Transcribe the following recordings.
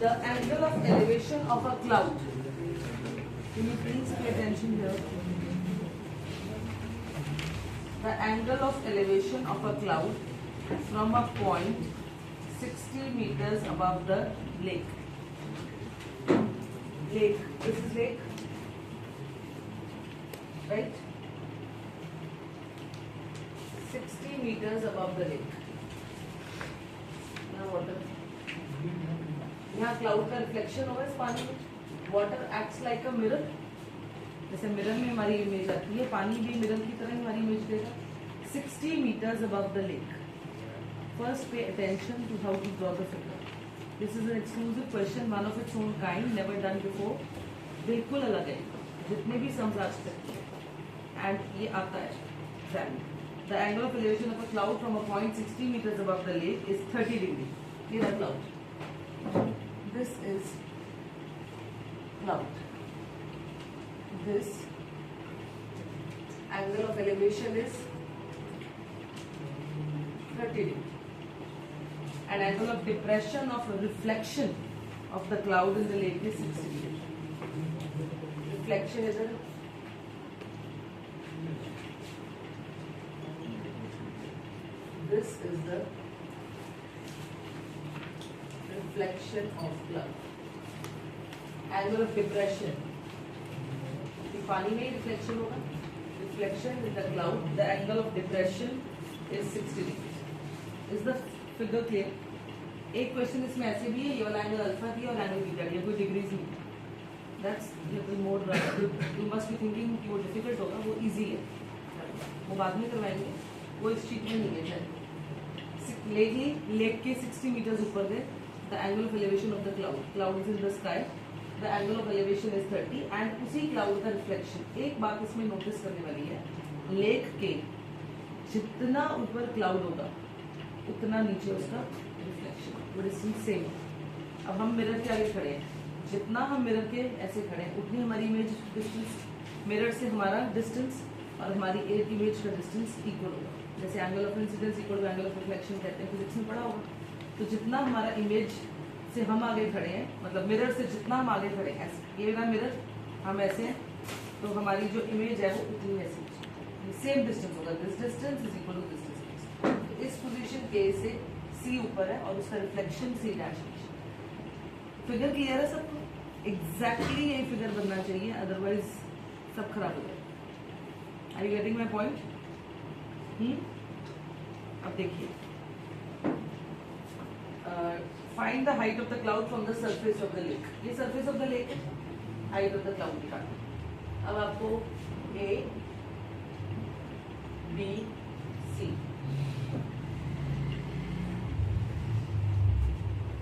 The angle of elevation of a cloud. Can you please pay attention here? The angle of elevation of a cloud from a point 60 meters above the lake. Lake. This is lake, right? 60 meters above the lake. Now water. यहाँ cloud का reflection होगा इस पानी में. Water acts like a mirror. जैसे mirror में हमारी image आती है, पानी भी मिरर की तरह ही हमारी इमेज देगा. 60 meters above the lake. First pay attention to how to draw the figure. This is an exclusive question, one of its own kind, never done before. बिल्कुल अलग है जितने भी सम्स आज तक किए. And ये आता है exam. The angle of elevation of a cloud from a point 60 meters above the lake is 30 degree. Here are cloud. This is cloud. This angle of elevation is 30 degree. And angle of depression of reflection of the cloud in the lake is 60 degree. Reflection is a this is the reflection of cloud. Angle of depression. The पानी में reflection होगा. Reflection in the cloud. The angle of depression is 60 degrees. Is the figure clear? एक question इसमें ऐसे भी है, ये वाला एंगल अल्फा दिया और एंगल बीटा दिया, कोई डिग्रीज नहीं. That's little more. You must be thinking कि वो डिफिकल्ट होगा, वो इजी है, वो बाद में करवाएंगे, वो इस शीट में नहीं है. लेक के 60 मीटर्स ऊपर है. The angle of elevation of the cloud is in the sky. The angle of elevation is 30 and उसी क्लाउड का रिफ्लेक्शन. एक बात इसमें नोटिस करने वाली है, लेक के जितना ऊपर क्लाउड होगा उतना नीचे उसका रिफ्लेक्शन. वो डिस्टेंस सेम. अब हम मिरर के आगे खड़े हैं, जितना हम मिरर के ऐसे खड़े हैं उतनी हमारी इमेज डिस्टेंस, मिरर से हमारा डिस्टेंस और हमारी इमेज का डिस्टेंस इक्वल होगा. जैसे angle of incidence equal to angle of reflection कहते हैं, फिजिक्स में पढ़ा होगा. तो जितना हमारा इमेज से हम आगे खड़े हैं, मतलब मिरर से जितना हम आगे खड़े हैं, ये मेरा मिरर, हम ऐसे हैं, तो हमारी जो इमेज है वो उतनी ऐसी सेम डिस्टेंस होगा. This distance is equal to this distance. तो इस पोजीशन के से सी ऊपर है और उसका reflection C dash. Figure clear है सबको? एग्जैक्टली यही फिगर बनना चाहिए, अदरवाइज सब खराब हो जाए. Are you getting my point? अब देखिए, find the height of the cloud from the surface of the lake. ये सरफेस ऑफ द लेक है, हाइट ऑफ द क्लाउड निकालना. अब आपको A B C,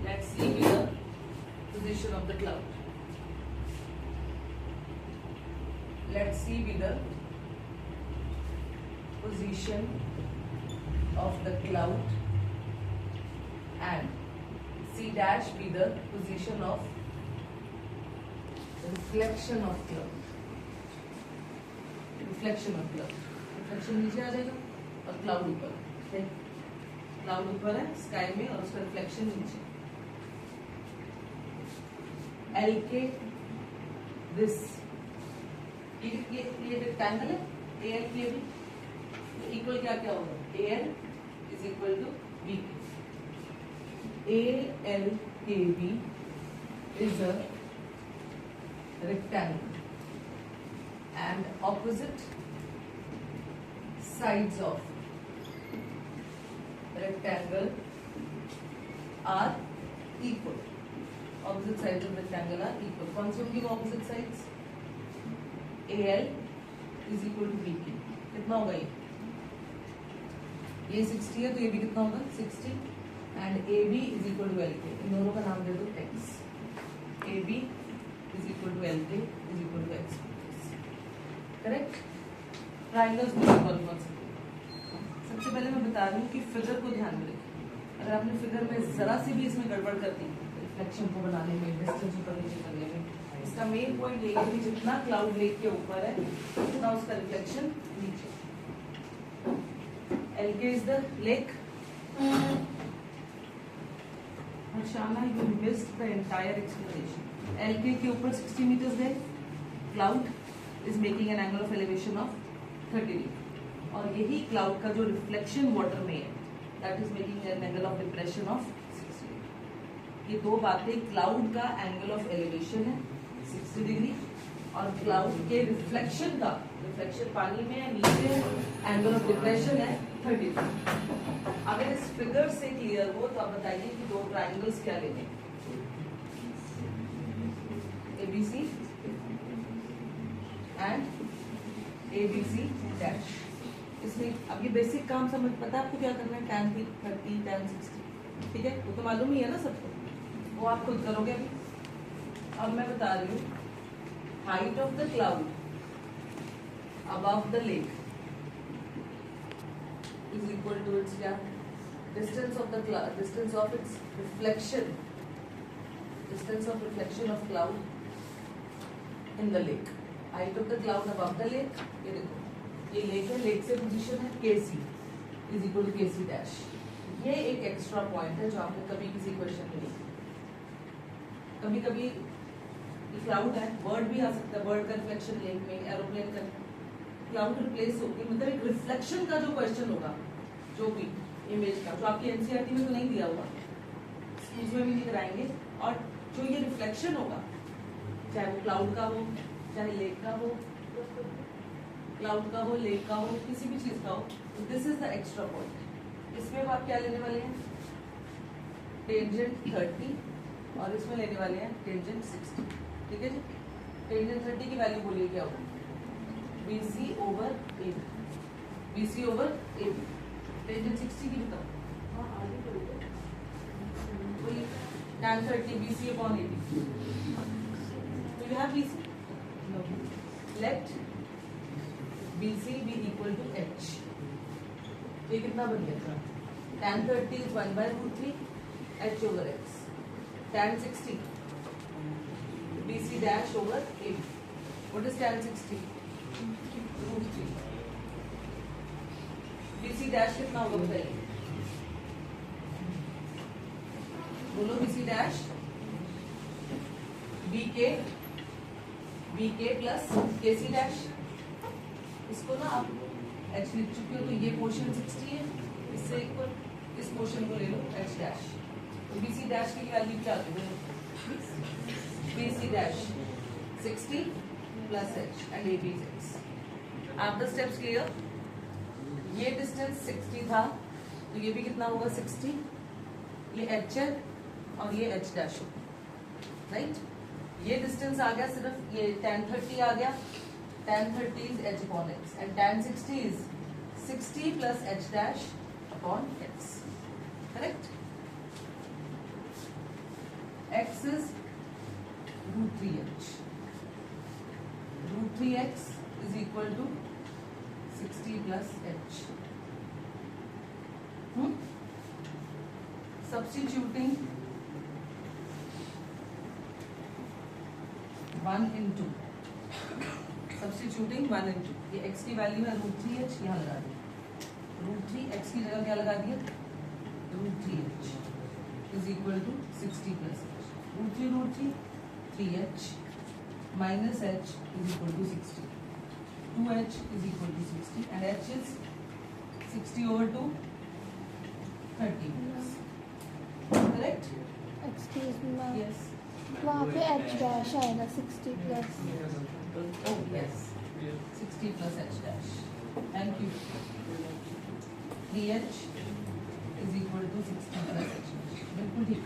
let's see the position of the cloud. Let's see with the position of the cloud and C dash be the position of reflection of cloud. Reflection of cloud. Reflection नीचे आ जाएगा और cloud ऊपर है. Cloud ऊपर है sky में और उसका reflection नीचे. एल के दिस, ये रेक्टेंगल है, ए एल के भी इक्वल क्या क्या होगा? A L is equal to B. A L के B is a rectangle and opposite sides of rectangle are equal. Opposite sides of rectangle are equal. कौन सी होंगी वो opposite sides? AL is equal to BK. कितना होगा ये 60 है तो ये भी कितना होगा 60 and AB is equal to LK. इन दोनों का नाम दे दो X. AB is equal to LK is equal to X. Correct? Triangles में कौन से? सबसे पहले मैं बता रही हूँ कि फिगर को ध्यान में रखें. अगर आपने फिगर में जरा सी भी इसमें गड़बड़ कर दी रिफ्लेक्शन को बनाने में, डिस्टेंस ऊपर नीचे करने में, इसका मेन पॉइंट ये है कि जितना क्लाउड लेक के ऊपर है उतना उसका रिफ्लेक्शन नीचे. LK is the lake. Harshana, you missed the entire explanation. LK के ऊपर 60 meters है, cloud is making an angle of elevation of 30 degree, और यही cloud का जो reflection water में है, that is making an angle of depression of 60 degree. ये दो बातें, cloud का angle of elevation है 60 degree, और cloud के reflection का, reflection पानी में है नीचे, angle of depression है 30 degree. अगर इस फिगर से क्लियर हो तो आप बताइए कि दो ट्राइंगल्स क्या लेने, ABC एंड ABC डैश. इसमें अब ये बेसिक काम समझ, पता है आपको क्या करना है, tan 30 tan 60, ठीक है, वो तो मालूम ही है ना सबको, वो आप खुद करोगे अभी. अब मैं बता रही हूँ, height of the cloud above the lake is equal to its distance of the cloud, distance of its reflection, distance of reflection of cloud in the lake. Height of the cloud above the lake, ये देखो, ये lake है, lake से position है KC is equal to KC dash. ये एक extra point है जो आपने कभी किसी क्वेश्चन में नहीं, कभी कभी क्लाउड है, बर्ड भी आ सकता है, बर्ड का रिफ्लेक्शन लेक में, एरोप्लेन का क्लाउड रिप्लेस होगी, मतलब एक रिफ्लेक्शन का जो क्वेश्चन होगा, जो भी इमेज का, जो आपकी एनसीईआरटी में तो नहीं दिया हुआ, स्कूल्स में भी नहीं कराएंगे, और जो ये रिफ्लेक्शन होगा, चाहे वो क्लाउड का हो, चाहे लेक का हो, क्लाउड का हो, लेक का हो, किसी भी चीज का हो, this is the extra point. इसमें आप क्या लेने वाले हैं, टेंजेंट 30, और इसमें लेने वाले हैं टेंजेंट 60, ठीक है जी. टेंजेंट 30 की वैल्यू बोलिए क्या होगी, BC over AB, BC over AB. Tangent 60 की बताओ, बोलिए, tan 30 BC upon AB. Do you have BC? No. Let BC be equal to H. ये कितना बन गया, tan 30 is 1/√3 H over X. tan 60 BC dash over AB. What is tan 60? √3. BC dash कितना होगा बताइए, बोलो. BC dash BK plus KC dash. इसको ना आप H लिख चुके हो, तो ये पोर्शन 60 है, इससे इक्वल इस पोर्शन को ले लो H डैश. तो BC डैश की वैल्यू क्या आती है, BC dash 60 plus H and AB is X. आप द स्टेप्स क्लियर. ये डिस्टेंस 60 था, तो ये भी कितना होगा 60, ये H है और ये H डैश होगा, राइट. ये डिस्टेंस आ गया, सिर्फ ये tan 30 आ गया, tan 30 is H upon X and tan 60 is 60 plus H dash upon X, correct. X is √3H. √3X is equal to 60 plus H. Substituting 1 into, substituting 1 into, ये x की value है √3H, यहाँ लगा दिया, √3x की जगह क्या लगा दिया, √3H is equal to 60 plus H. √3 3H minus H is equal to 60. 2H is equal to 60 and H is 60 over 2 30 minutes, correct. Excuse me ma'am. Yes. वहाँ पे H dash आएगा 60 plus. Oh yes. 60 plus H dash. Thank you. 3H is equal to 60 plus H dash. बिल्कुल ठीक.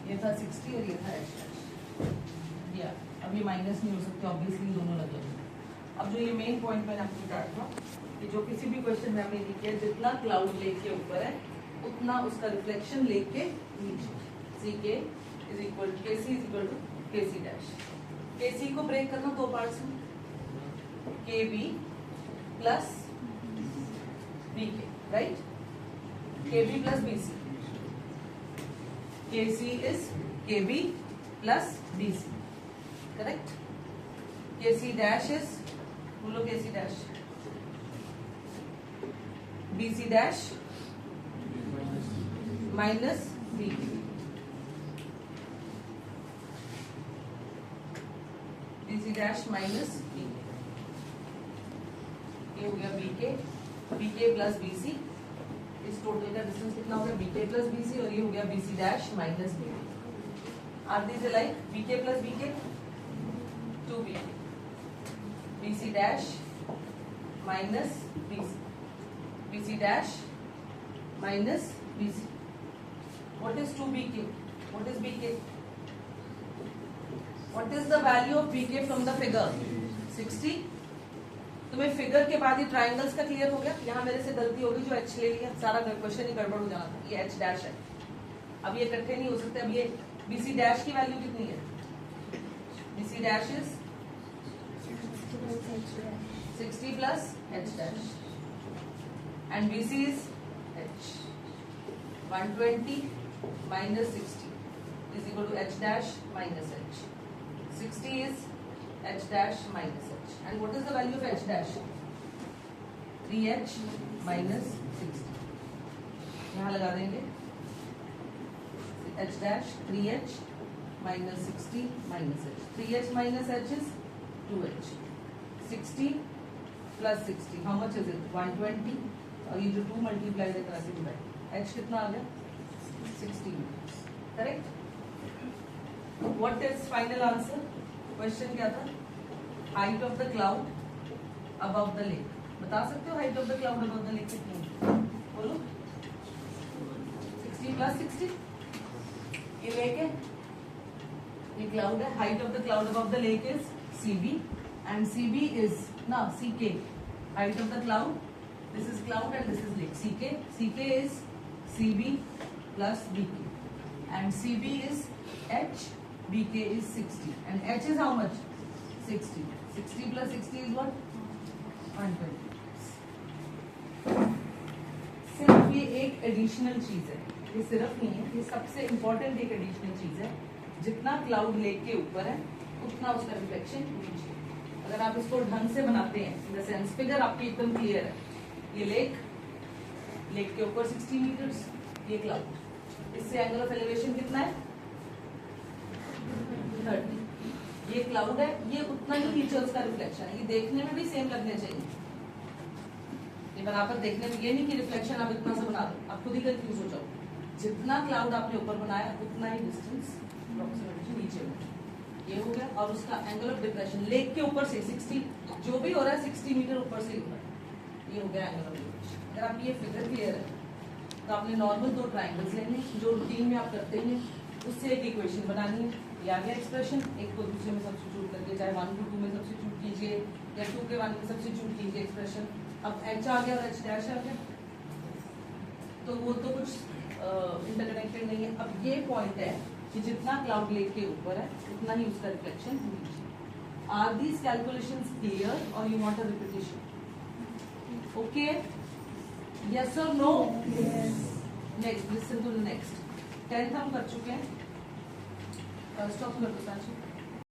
ये था 60 और ये था H dash. या अब ये माइनस नहीं हो सकते, ऑब्वियसली दोनों लगे हुए. अब जो ये मेन पॉइंट मैंने आपको बता था कि जो किसी भी क्वेश्चन में हमने लिखा है, जितना क्लाउड लेक के ऊपर है उतना उसका रिफ्लेक्शन लेक के नीचे. CK is equal to KC is equal to KC dash. KC को ब्रेक करना दो पार्ट्स में, KB plus BK, right? KB plus BC. KC is KB plus BC, correct? KC dash is, बोलो KC dash, BC dash minus BK. Dash minus B, ये हो गया B K plus B C, इस total का distance कितना हो गया B K plus B C, और ये हो गया B C dash minus B. Are these like B K plus B K 2b, B C dash minus B C, B C dash minus B C. What is 2bk? What is bk? What is the value of bk from the figure? 60। तुम्हें figure के बाद ही triangles का clear हो गया। यहाँ मेरे से गलती होगी जो h ले लिया, सारा क्वेश्चन ही गड़बड़ हो जाना था। ये h डैश है, अब ये इकट्ठे नहीं हो सकते। अब ये bc डैश की वैल्यू कितनी है? bc dash is 60 plus h dash, and bc is h 120 minus 60 is equal to h dash minus h. 60 is h dash minus h. And what is the value of h dash? 3h minus 60. यहाँ लगा देंगे h dash 3h minus 60 minus h. 3h minus h is 2h. 60 plus 60. How much is it? 120. और ये जो 2 multiply है तरह से divide, h कितना आ गया? 60 meters. Correct? What is final answer? Question क्या था? Height of the cloud above the lake. बता सकते हो height of the cloud above the lake कितनी है? बोलो। 60 plus 60. ये lake है, ये cloud है। Height of the cloud above the lake is CB, and CB is ना CK. Height of the cloud. This is cloud and this is lake. CK is CB plus BK, and CB is H, BK is 60, and H is how much? 60. 60 plus 60 is what? 120. सिर्फ ये एक additional चीज है, ये सिर्फ नहीं है, ये सबसे इम्पोर्टेंट एक एडिशनल चीज है। जितना क्लाउड लेक के ऊपर है उतना उसका रिफ्लेक्शन नीचे। अगर आप इसको ढंग से बनाते हैं, इन द सेंस फिगर आपकी एकदम क्लियर है। ये लेक के ऊपर 60 मीटर्स, ये क्लाउड, इससे एंगल ऑफ एलिवेशन कितना है? 30। ये क्लाउड है, ये उतना ही नीचे उसका रिफ्लेक्शन है। ये देखने में भी सेम लगने चाहिए, ये बराबर देखने में, ये नहीं कि रिफ्लेक्शन आप इतना से बना दो, आप खुद ही कंफ्यूज हो जाओ। जितना क्लाउड आपने ऊपर बनाया उतना ही डिस्टेंस अप्रोक्सीमेटली नीचे में, ये हो गया। और उसका एंगल ऑफ डिप्रेशन लेक के ऊपर से 60, जो भी हो रहा है 60 मीटर ऊपर से ही हो रहा है, ये हो गया एंगल ऑफ डिप्रेशन। अगर आप ये फिगर क्लियर है तो आपने नॉर्मल 2 ट्राइंगल्स लेने जो रूटीन में आप करते हैं, उससे एक इक्वेशन बनानी है। ये आ गया एक्सप्रेशन, एक को दूसरे में सब्स्टिट्यूट करके, चाहे 1 को 2 में सब्स्टिट्यूट कीजिए या 2 के 1 में सब्स्टिट्यूट कीजिए एक्सप्रेशन। अब h आ गया और h डैश आ गया, तो वो तो कुछ इंटरकनेक्टेड नहीं है। अब ये पॉइंट है कि जितना क्लाउड लेक के ऊपर है उतना ही उसका रिफ्लेक्शन नीचे। Are these calculations clear or you want a repetition? Okay, yes or no? Next, listen to the next. 10th हम कर चुके हैं, स्टॉप कर दो।